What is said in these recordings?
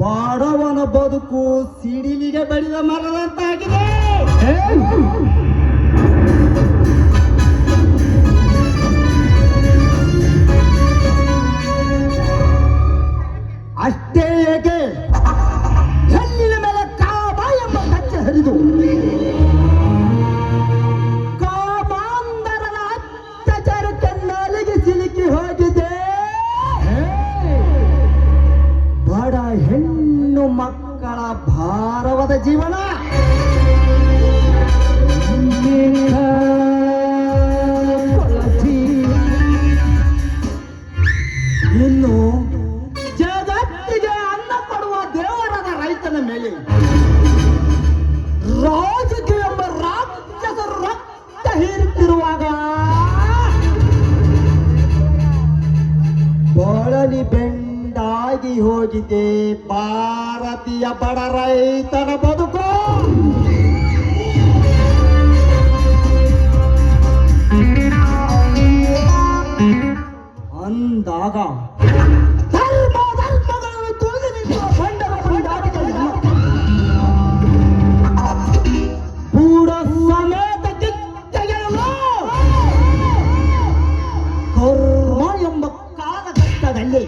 ಬಡವನ ಬದುಕು ಸಿಡಿಲಿಗೆ ಬಡಿದ ಮರದಂತಾಗಿದೆ. ಅಷ್ಟೇ ಏಕೆ, ಹೆಣ್ಣಿನ ಮೇಲೆ ಕಾಮ ಎಂಬ ಕಚ್ಚೆ ಹರಿದು ಕಾಮಾಂಧರನ ಅತ್ಯಾಚಾರಕ್ಕೆ ನಾಲಿಗೆ ಸಿಲುಕಿ ಹೋಗಿದೆ. ಬಡ ಹೆಣ್ಣು ಮಕ್ಕಳ ಭಾರವಾದ ಜೀವನ ಇನ್ನು ಜಗತ್ತಿಗೆ ಅನ್ನ ಕೊಡುವ ದೇವರಾದ ರೈತನ ಮೇಲೆ ರಾಜಕೀಯ ಎಂಬ ರಾಕ್ಷಸರು ರಕ್ತ ಹೀರುತ್ತಿರುವಾಗ ಬಳಲಿ ಬೆಂಡಾಗಿ ಹೋಗಿದೆ ಭಾರತೀಯ ಬಡ ರೈತನ ಬದುಕು. ಅಂದಾಗ ಧರ್ಮಗಳನ್ನು ತುಳಿದು ನಿಂತ ಬಂಡರ ಬಂಡಾರಿಗಳು ಕೂಡ ಸಮೇತ ಕಿಚ್ಚೆಗಳು ಕರ್ಮ ಎಂಬ ಕಾಲಘಟ್ಟದಲ್ಲಿ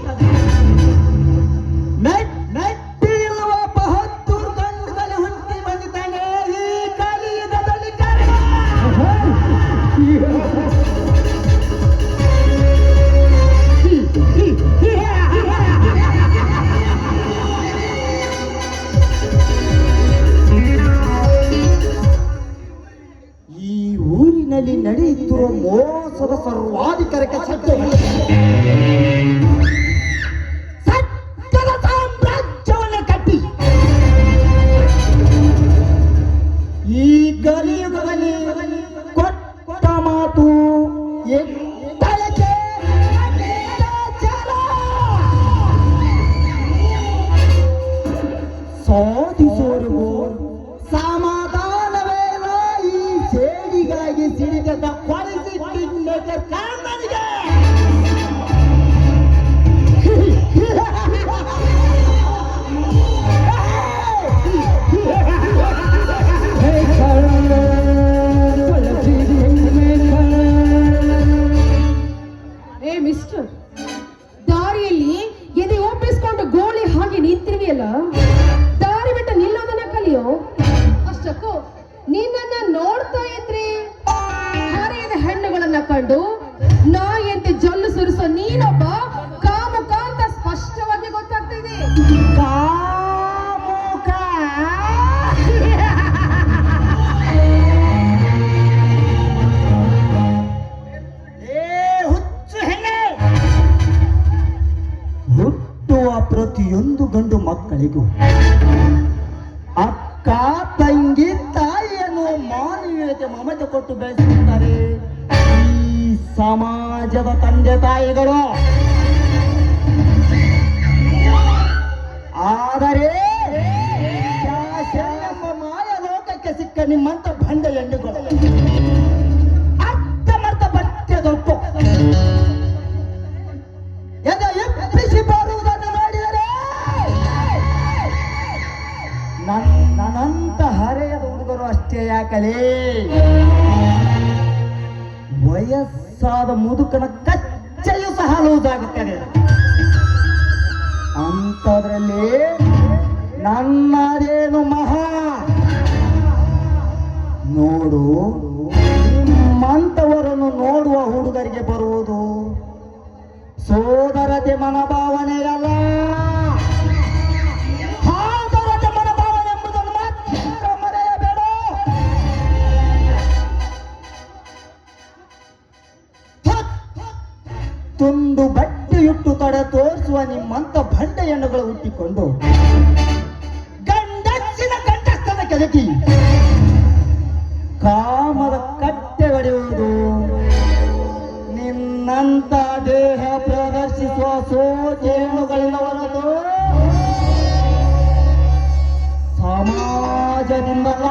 ಮೆಟ್ಟಿರುವ ಬಹದ್ದೂರ್ ಗಂಡುಗಳು ಹುಟ್ಟಿ ಬಂದಿದ್ದಾನೆ ಈ ಕಲಿಯುಗದಲ್ಲಿ. ಈ ಊರಿನಲ್ಲಿ ನಡೆಯುತ್ತಿರುವ ಮೋಸದ ಸರ್ವಾಧಿಕಾರಕ್ಕೆ ಸತ್ಯದ ಸಾಮ್ರಾಜ್ಯವನ್ನು ಕಟ್ಟಿ ಈ ಕಲಿಯುಗದಲ್ಲಿ ಕೊಟ್ಟ ಮಾತು ಸಾಧಿಸುವವರೆಗೂ ಸಮಾಧಾನವೇನ ಈ ಸೇಡಿಗಾಗಿ ಸಿಡಿದ ಕ್ವಾಲಿಟಿ ಕಾರಣನಿಗೆ ಮಿಸ್ಟರ್, ದಾರಿಯಲ್ಲಿ ಎದೆ ಒಪ್ಪಿಸ್ಕೊಂಡು ಗೋಳಿ ಹಾಗೆ ನಿಂತಿರುವಿಯಲ್ಲ, ದಾರಿ ಬಿಟ್ಟು ನಿಲ್ಲೋದನ್ನ ಕಲಿಯೋ. ಅಷ್ಟಕ್ಕೂ ನಿನ್ನನ್ನ ನೋಡ್ತಾ ಇದ್ರೆ ಹರಿಯದ ಹೆಣ್ಣುಗಳನ್ನ ಕಂಡು ನಾಯಂತೆ ಜೊಲ್ಲು ಸುರಿಸೋ ನೀನೊಬ್ಬ ಕಾಮುಕ ಅಂತ ಸ್ಪಷ್ಟವಾಗಿ ಗೊತ್ತಾಗ್ತಿದೆ. ಹುಟ್ಟುವ ಪ್ರತಿಯೊಂದು ಗಂಡು ಮಕ್ಕಳಿಗೂ ಅಕ್ಕ ತಂಗಿ ತಾಯಿಯನ್ನು ಮಾನವೀಯತೆ ಮಮತೆ ಕೊಟ್ಟು ಬೆಳೆಸುತ್ತಾರೆ ಈ ಸಮಾಜದ ತಂದೆ ತಾಯಿಗಳು. ಆದರೆ ಎಂಬ ಮಾಯ ಲೋಕಕ್ಕೆ ಸಿಕ್ಕ ನಿಮ್ಮಂತ ಬಂಡ ಹೆಣ್ಣುಗಳು ಅರ್ಥಮರ್ಥ ಬಟ್ಟೆ ದೊಡ್ಡು ಎಬ್ಬಿಸಿ ಬರುವುದನ್ನು ನೋಡಿದರೆ ನನ್ನಂತ ಹರೆಯದ ಹುಡುಗರು ಅಷ್ಟೇ ಯಾಕಲೇ ವಯಸ್ಸಾದ ಮುದುಕನ ಕಚ್ಚೆಯೂ ಸಹ ಲೂಸಾಗುತ್ತದೆ. ಅಂಥದ್ರಲ್ಲಿ ನನ್ನದೇನು ಮಹಾ ನೋಡು, ನಿಮ್ಮಂಥವರನ್ನು ನೋಡುವ ಹುಡುಗರಿಗೆ ಬರುವುದು ಸೋದರತೆ ಮನೋಭಾವನೆಯಲ್ಲ, ಆದರತೆ ಮನೋಭಾವನೆ ಎಂಬುದನ್ನು ಮಾತ್ರ ಮರೆಯಬೇಡ. ತುಂಡು ಬಟ್ಟೆಯುಟ್ಟು ತಡೆ ತೋರಿಸುವ ನಿಮ್ಮಂತ ಬಂಡ ಹೆಣ್ಣುಗಳು ಹುಟ್ಟಿಕೊಂಡು ಗಂಡಸ್ಸಿನ ಕಂಠಸ್ಥದ ಕೆದಕಿ ಕಾಮದ ಕಟ್ಟೆ ಹೊಡೆಯುವುದು ನಿನ್ನಂತ ದೇಹ ಪ್ರದರ್ಶಿಸುವ ಸೋಜೇನುಗಳಿಂದ ಹೊರತು ಸಮಾಜದಿಂದಲ್ಲ.